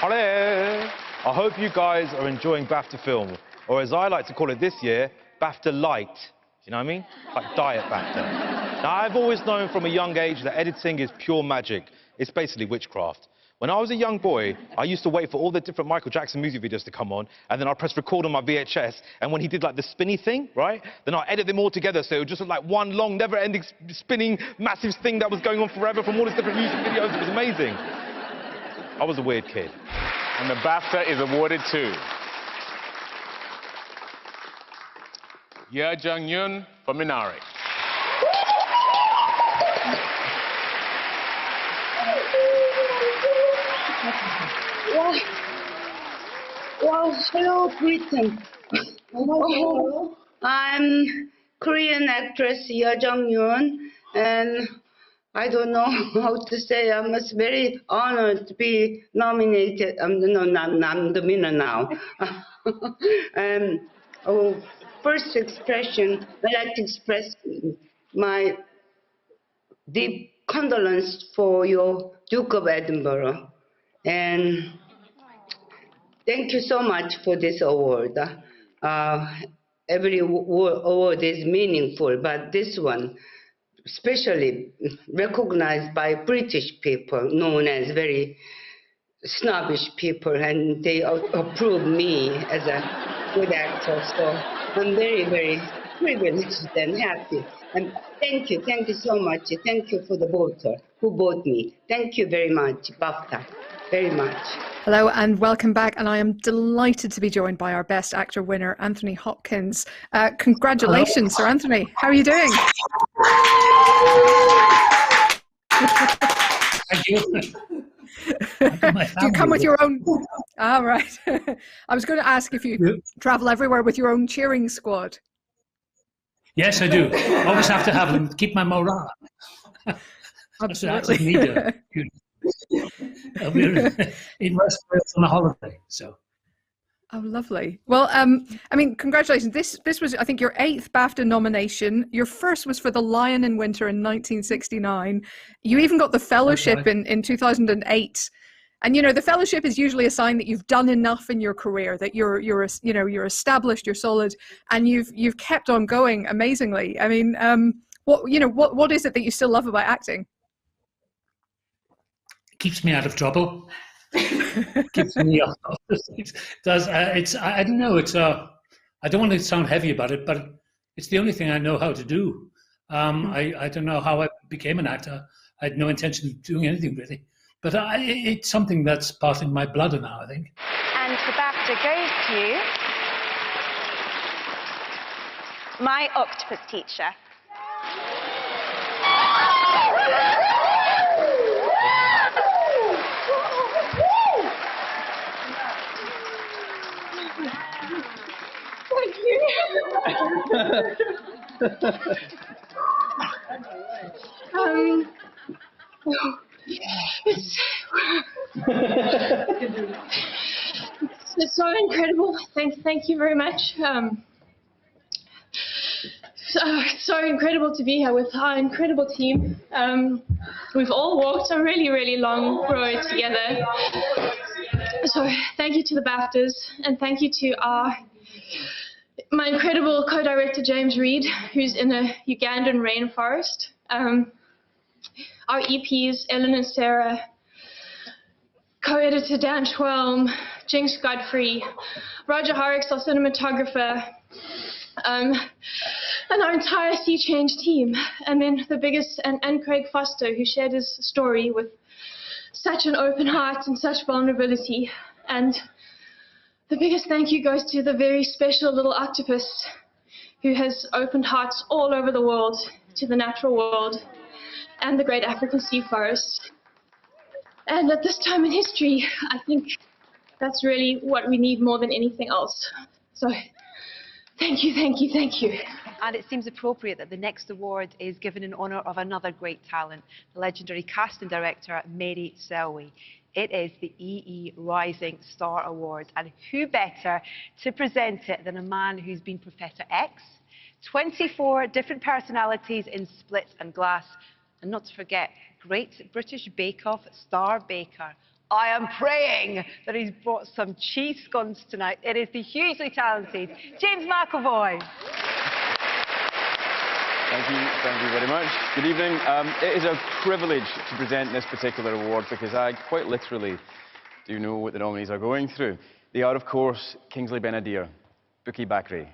Hello! I hope you guys are enjoying BAFTA Film, or as I like to call it this year, BAFTA Light. You know what I mean? Like Diet BAFTA. Now, I've always known from a young age that editing is pure magic. It's basically witchcraft. When I was a young boy, I used to wait for all the different Michael Jackson music videos to come on, and then I'd press record on my VHS, and when he did like the spinny thing, right, then I'd edit them all together so it would just look like one long, never-ending, spinning, massive thing that was going on forever from all these different music videos. It was amazing. I was a weird kid. And the BAFTA is awarded to Ye Jung-yoon for Minari. Well, hello, Britain. Hello. I'm Korean actress Ye Jung-yoon, and I don't know how to say. I'm very honored to be nominated. I'm the winner now. First expression, I'd like to express my deep condolence for your Duke of Edinburgh. And thank you so much for this award. Every award is meaningful, but this one, especially recognized by British people, known as very snobbish people, and they approve me as a good actor. So I'm very, very privileged and happy. And thank you so much. Thank you for the voter who voted me. Thank you very much, BAFTA, very much. Hello and welcome back, and I am delighted to be joined by our Best Actor winner, Anthony Hopkins. Congratulations, Sir Anthony. How are you doing? Thank you. Do you come with your own? Ah, right. I was going to ask if you travel everywhere with your own cheering squad. Yes, I do. Always have to have them to keep my morale. Absolutely. So need we're in West Wales on a holiday, so. Oh, lovely. Well, I mean, congratulations. This was, I think, your 8th BAFTA nomination. Your first was for The Lion in Winter in 1969. You even got the fellowship in 2008. And, you know, the fellowship is usually a sign that you've done enough in your career, that you're established, you're solid, and you've kept on going amazingly. I mean, what is it that you still love about acting? Keeps me out of trouble. Keeps me off the things. Does it's I don't know. It's I don't want to sound heavy about it, but it's the only thing I know how to do. I don't know how I became an actor. I had no intention of doing anything really, but it's something that's part in my blood now, I think. And the BAFTA goes to My Octopus Teacher. Thank you. It's so incredible. Thank you very much. So incredible to be here with our incredible team. We've all walked a really, really long road together. So thank you to the BAFTAs, and thank you to my incredible co-director James Reed, who's in a Ugandan rainforest. Our EPs, Ellen and Sarah, co-editor Dan Schwelm, Jinx Godfrey, Roger Horrocks, our cinematographer, and our entire Sea Change team. And then the biggest, and Craig Foster, who shared his story with such an open heart and such vulnerability. And the biggest thank you goes to the very special little octopus who has opened hearts all over the world to the natural world and the great African sea forest. And at this time in history, I think that's really what we need more than anything else. So thank you, thank you, thank you. And it seems appropriate that the next award is given in honour of another great talent, the legendary casting director Mary Selway. It is the EE Rising Star Awards, and who better to present it than a man who's been Professor X, 24 different personalities in Split and Glass, and not to forget, Great British Bake Off star baker, I am praying that he's brought some cheese scones tonight. It is the hugely talented James McAvoy. Thank you very much. Good evening. It is a privilege to present this particular award because I quite literally do know what the nominees are going through. They are, of course, Kingsley Ben-Adir, Bukky Bakray,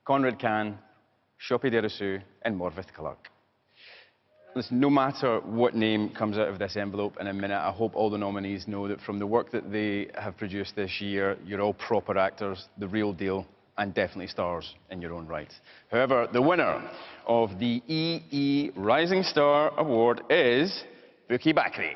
Conrad Khan, Shoppy Derisu, and Morvith Clark. Listen, no matter what name comes out of this envelope in a minute, I hope all the nominees know that from the work that they have produced this year, you're all proper actors, the real deal, and definitely stars in your own right. However, the winner of the EE Rising Star Award is Bukky Bakray.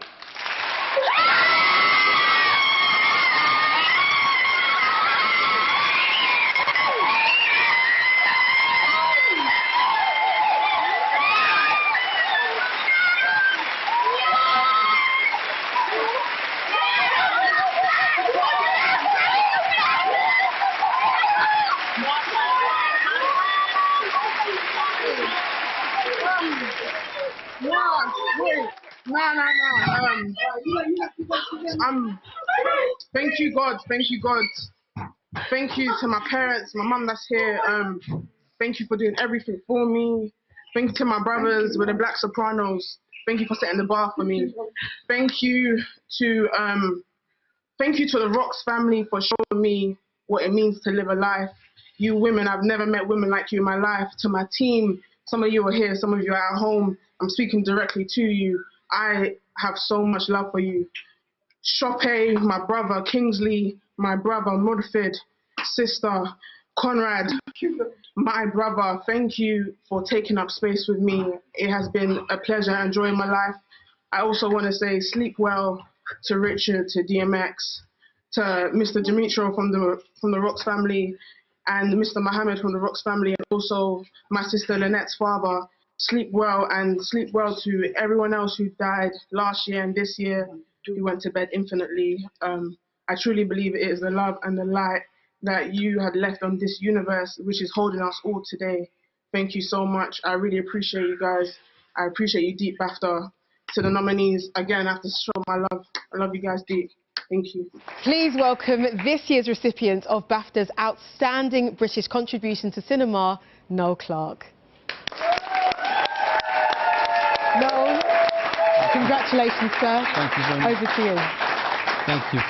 Thank you, God. Thank you, God. Thank you to my parents, my mum that's here. Thank you for doing everything for me. Thank you to my brothers with the Black Sopranos. Thank you for setting the bar for me. Thank you to the Rocks family for showing me what it means to live a life. You women, I've never met women like you in my life. To my team, some of you are here, some of you are at home. I'm speaking directly to you. I have so much love for you. Shoppe, my brother, Kingsley, my brother, Mudfid, sister, Conrad, my brother, thank you for taking up space with me. It has been a pleasure enjoying my life. I also want to say sleep well to Richard, to DMX, to Mr. Dimitro from the Rocks family, and Mr. Mohammed from the Rocks family, and also my sister Lynette's father. Sleep well, and sleep well to everyone else who died last year and this year, who went to bed infinitely. I truly believe it is the love and the light that you had left on this universe, which is holding us all today. Thank you so much. I really appreciate you guys. I appreciate you deep, BAFTA. To the nominees, again, I have to show my love. I love you guys deep. Thank you. Please welcome this year's recipient of BAFTA's Outstanding British Contribution to Cinema, Noel Clarke. Noel, congratulations, sir. Thank you very much. Over to you. Thank you.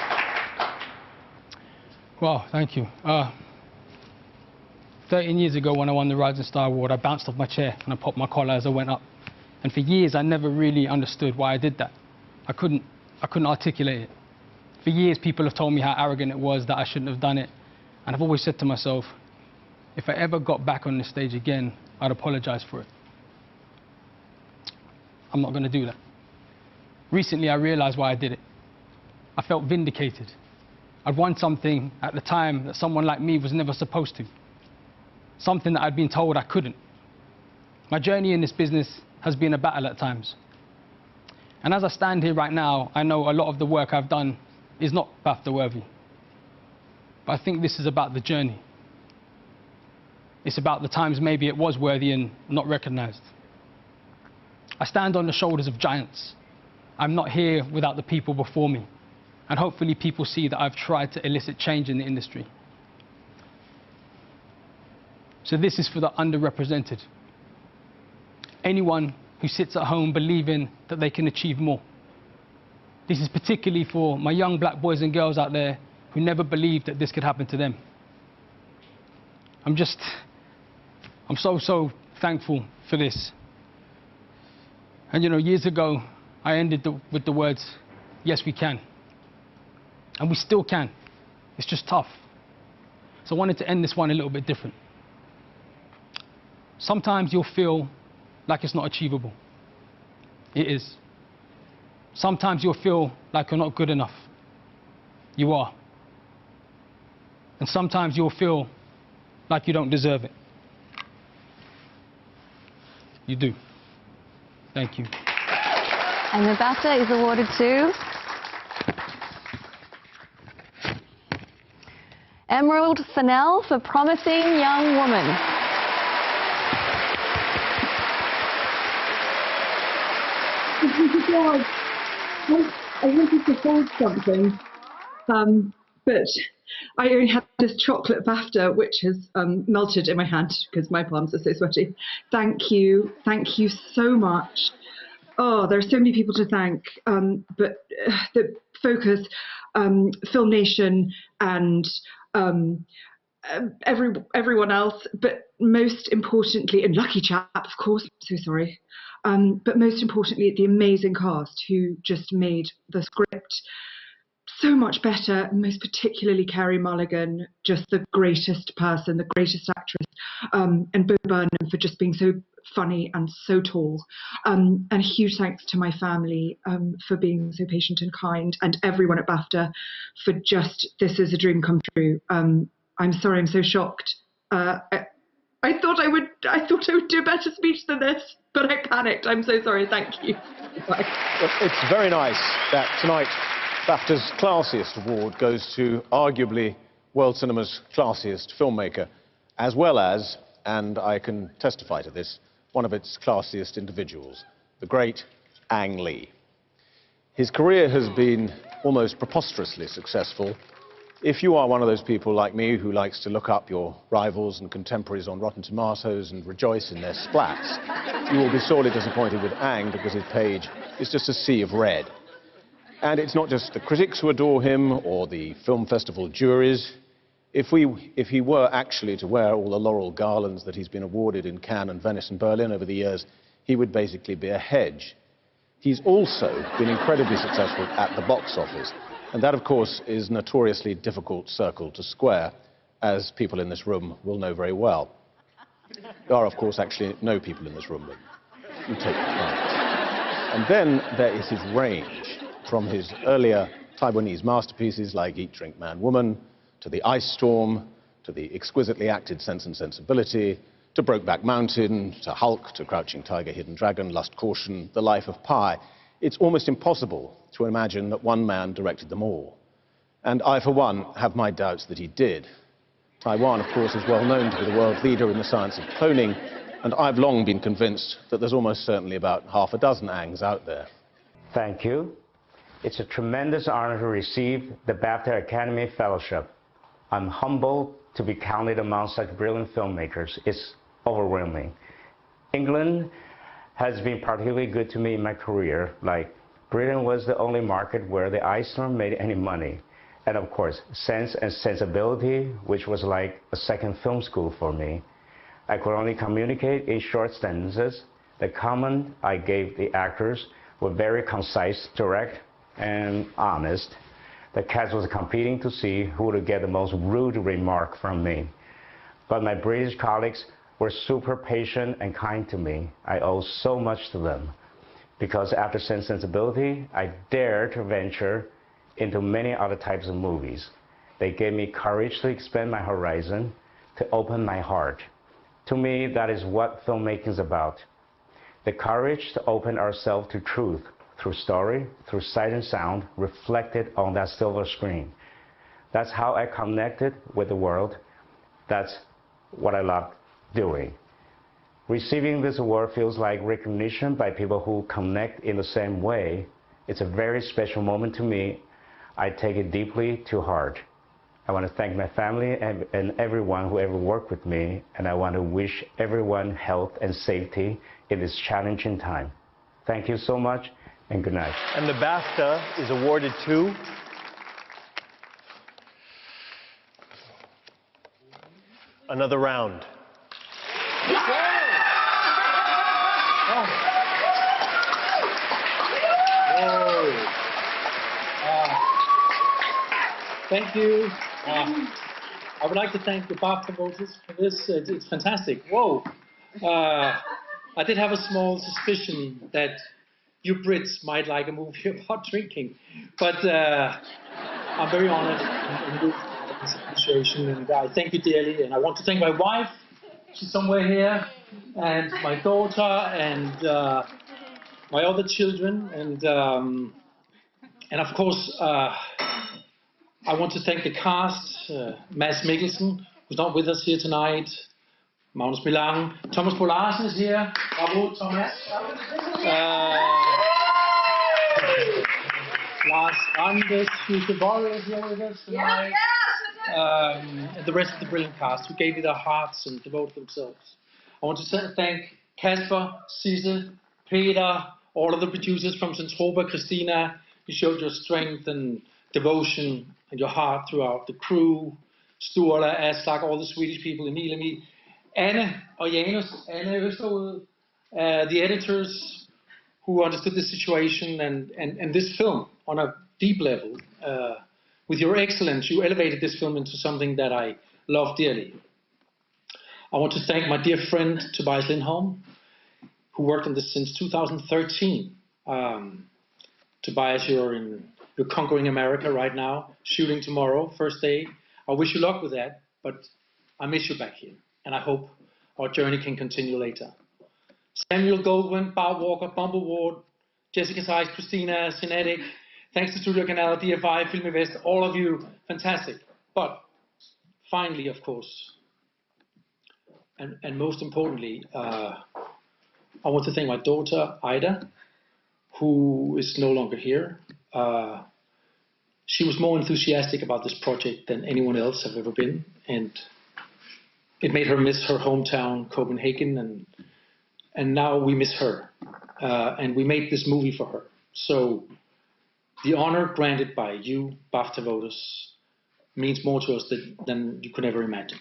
Well, thank you. 13 years ago when I won the Rising Star Award, I bounced off my chair and I popped my collar as I went up. And for years, I never really understood why I did that. I couldn't articulate it. For years, people have told me how arrogant it was, that I shouldn't have done it. And I've always said to myself, if I ever got back on this stage again, I'd apologize for it. I'm not going to do that. Recently, I realized why I did it. I felt vindicated. I'd won something at the time that someone like me was never supposed to. Something that I'd been told I couldn't. My journey in this business has been a battle at times. And as I stand here right now, I know a lot of the work I've done is not BAFTA worthy. But I think this is about the journey. It's about the times maybe it was worthy and not recognized. I stand on the shoulders of giants. I'm not here without the people before me. And hopefully people see that I've tried to elicit change in the industry. So this is for the underrepresented. Anyone who sits at home believing that they can achieve more. This is particularly for my young black boys and girls out there who never believed that this could happen to them. I'm so thankful for this. And you know, years ago, I ended with the words, yes, we can. And we still can. It's just tough. So I wanted to end this one a little bit different. Sometimes you'll feel like it's not achievable. It is. Sometimes you'll feel like you're not good enough. You are. And sometimes you'll feel like you don't deserve it. You do. Thank you. And the BAFTA is awarded to Emerald Fennell for Promising Young Woman. I wanted to hold something, but I only had this chocolate BAFTA, which has melted in my hand because my palms are so sweaty. Thank you so much. Oh, there are so many people to thank, but the Focus, Film Nation, and everyone else, but most importantly, and Lucky Chap, of course, I'm so sorry, but most importantly, the amazing cast who just made the script so much better, and most particularly Carey Mulligan, just the greatest person, the greatest actress, and Bo Burnham for just being so funny and so tall. And a huge thanks to my family for being so patient and kind, and everyone at BAFTA for just, this is a dream come true. I'm sorry, I'm so shocked. I thought I would do a better speech than this, but I panicked. I'm so sorry. Thank you. Bye. Well, it's very nice that tonight BAFTA's classiest award goes to arguably world cinema's classiest filmmaker, as well as, and I can testify to this, one of its classiest individuals, the great Ang Lee. His career has been almost preposterously successful. If you are one of those people like me who likes to look up your rivals and contemporaries on Rotten Tomatoes and rejoice in their splats, you will be sorely disappointed with Ang because his page is just a sea of red. And it's not just the critics who adore him or the film festival juries. If he were actually to wear all the laurel garlands that he's been awarded in Cannes and Venice and Berlin over the years, he would basically be a hedge. He's also been incredibly successful at the box office. And that, of course, is a notoriously difficult circle to square, as people in this room will know very well. There are, of course, actually no people in this room, but you take it. And then there is his range, from his earlier Taiwanese masterpieces like Eat, Drink, Man, Woman, to The Ice Storm, to the exquisitely acted Sense and Sensibility, to Brokeback Mountain, to Hulk, to Crouching Tiger, Hidden Dragon, Lust, Caution, The Life of Pi. It's almost impossible to imagine that one man directed them all. And I, for one, have my doubts that he did. Taiwan, of course, is well known to be the world leader in the science of cloning, and I've long been convinced that there's almost certainly about half a dozen Angs out there. Thank you. It's a tremendous honor to receive the BAFTA Academy Fellowship. I'm humbled to be counted among such brilliant filmmakers. It's overwhelming. England has been particularly good to me in my career. Like, Britain was the only market where the Ice Storm made any money. And of course, Sense and Sensibility, which was like a second film school for me. I could only communicate in short sentences. The comment I gave the actors were very concise, direct, and honest. The cast was competing to see who would get the most rude remark from me. But my British colleagues were super patient and kind to me. I owe so much to them. Because after Sense and Sensibility, I dared to venture into many other types of movies. They gave me courage to expand my horizon, to open my heart. To me, that is what filmmaking is about. The courage to open ourselves to truth, through story, through sight and sound, reflected on that silver screen. That's how I connected with the world. That's what I love doing. Receiving this award feels like recognition by people who connect in the same way. It's a very special moment to me. I take it deeply to heart. I want to thank my family and everyone who ever worked with me, and I want to wish everyone health and safety in this challenging time. Thank you so much, and good night. And the BAFTA is awarded to another round. Thank you. I would like to thank the BAFTA voters for this. It's fantastic. Whoa. I did have a small suspicion that you Brits might like a movie about drinking, but I'm very honored in this appreciation, and I thank you dearly. And I want to thank my wife, she's somewhere here, and my daughter, and my other children, and of course, I want to thank the cast, Mads Mikkelsen, who's not with us here tonight, Magnus Milang, Thomas Polarsen is here. Bravo, Thomas. Lars Anders, who's the warrior here with us tonight. And the rest of the brilliant cast who gave you their hearts and devoted themselves. I want to thank Kasper, Sisse, Peter, all of the producers from Centropa, Christina. You showed your strength and devotion and your heart throughout. The crew, Sturla, Aslak, all the Swedish people, Emil, Anne og Janus, Anne Østerud, the editors who understood the situation and this film on a deep level. With your excellence, you elevated this film into something that I love dearly. I want to thank my dear friend Tobias Lindholm, who worked on this since 2013. Tobias, you're conquering America right now, shooting tomorrow, first day. I wish you luck with that, but I miss you back here, and I hope our journey can continue later. Samuel Goldwyn, Bob Walker, Bumble Ward, Jessica Sykes, Christina, Cinetic, thanks to Studio Canal, DFI, Film Invest, all of you, fantastic. But finally, of course, and most importantly, I want to thank my daughter, Ida, who is no longer here. She was more enthusiastic about this project than anyone else have ever been, and it made her miss her hometown, Copenhagen, and now we miss her. And we made this movie for her. So the honor granted by you, BAFTA voters, means more to us than you could ever imagine.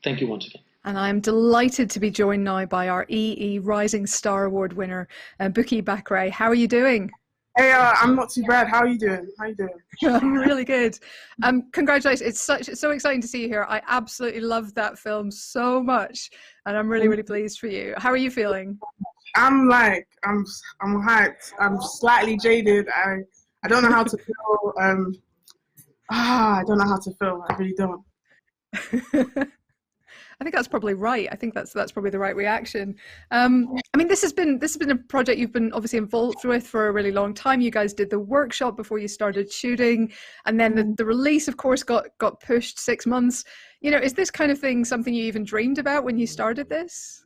Thank you once again. And I'm delighted to be joined now by our EE Rising Star Award winner, Bukky Bakray. How are you doing? Hey, I'm not too bad. How are you doing? I'm really good. Congratulations. It's so exciting to see you here. I absolutely loved that film so much, and I'm really, really pleased for you. How are you feeling? I'm hyped. I'm slightly jaded. I don't know how to feel. I don't know how to feel. I really don't. I think that's probably right. I think that's probably the right reaction. I mean, this has been a project you've been obviously involved with for a really long time. You guys did the workshop before you started shooting, and then the release, of course, got pushed 6 months. You know, is this kind of thing something you even dreamed about when you started this?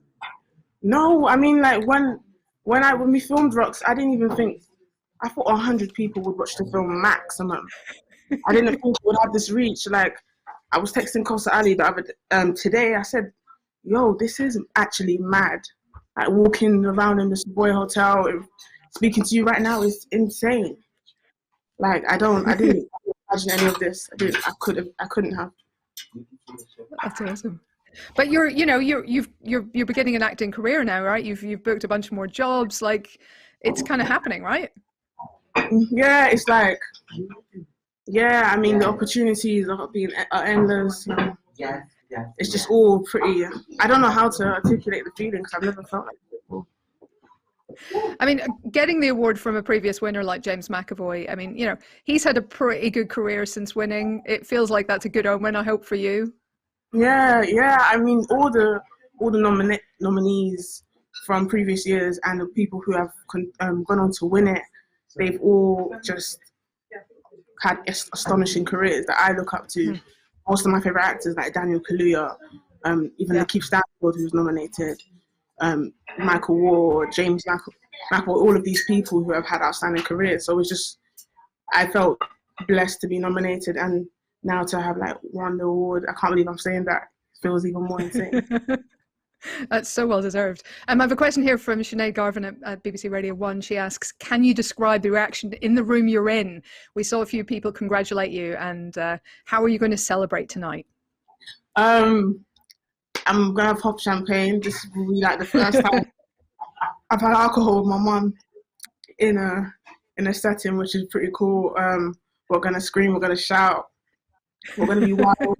No, I mean, like when we filmed Rocks, I didn't even think. I thought 100 people would watch the film maximum. I didn't think it would have this reach. Like, I was texting Kosa Ali today. I said, "Yo, this is actually mad. Like walking around in the Savoy Hotel, speaking to you right now is insane. Like I didn't imagine any of this. I couldn't have." That's awesome. But you're beginning an acting career now, right? You've booked a bunch more jobs. Like, it's kind of happening, right? Yeah, it's like. Yeah, I mean, the opportunities are endless. Yeah. It's just all pretty. I don't know how to articulate the feelings. I've never felt like it before. I mean, getting the award from a previous winner like James McAvoy, I mean, you know, he's had a pretty good career since winning. It feels like that's a good omen, I hope, for you. Yeah. I mean, all the nominees from previous years and the people who have gone on to win it, they've all just had astonishing careers that I look up to. Most of my favorite actors, like Daniel Kaluuya, even Lakeith Stanfield, who was nominated, Michael Ward, James McAvoy, all of these people who have had outstanding careers. So I felt blessed to be nominated, and now to have like won the award. I can't believe I'm saying that. It feels even more insane. That's so well deserved. I have a question here from Sinead Garvin at BBC Radio 1. She asks, can you describe the reaction in the room you're in? We saw a few people congratulate you, and how are you going to celebrate tonight? I'm going to pop champagne. This will be like the first time I've had alcohol with my mum in a setting, which is pretty cool. We're going to scream, we're going to shout, we're going to be wild,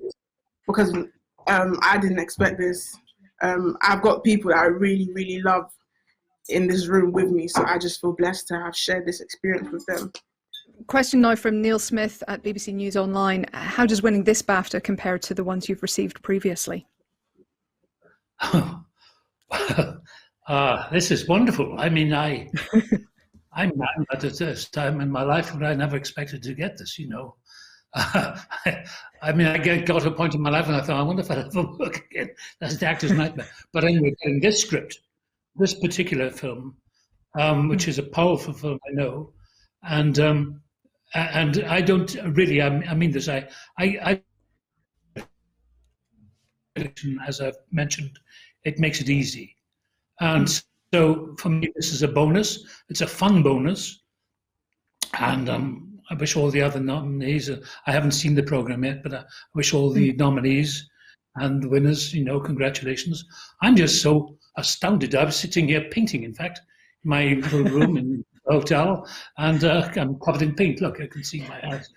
because I didn't expect this. I've got people that I really, really love in this room with me, so I just feel blessed to have shared this experience with them. Question now from Neil Smith at BBC News Online. How does winning this BAFTA compare to the ones you've received previously? This is wonderful. I mean, I'm at this time in my life when I never expected to get this, you know. I mean, I got to a point in my life and I thought, I wonder if I'll ever work again. That's the actor's nightmare. But anyway, in this script, this particular film, which is a powerful film, I know, and And I don't really, I mean this, as I've mentioned, it makes it easy. And so for me, this is a bonus. It's a fun bonus. And I wish all the other nominees, I haven't seen the program yet, but I wish all the nominees and the winners, congratulations. I'm just so astounded. I was sitting here painting, in fact, in my little room in the hotel, and I'm covered in paint. Look, I can see my house.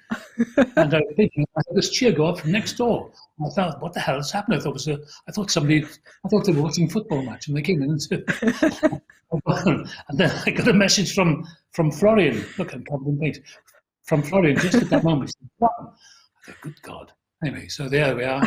And I was thinking, I heard this cheer go up from next door. And I thought, what the hell has happened? I thought they were watching a football match, and they came in and said, and then I got a message from Florian. Look, I'm covered in paint. From Florian, just at that moment. He said, "What?" I thought, good God. Anyway, so there we are.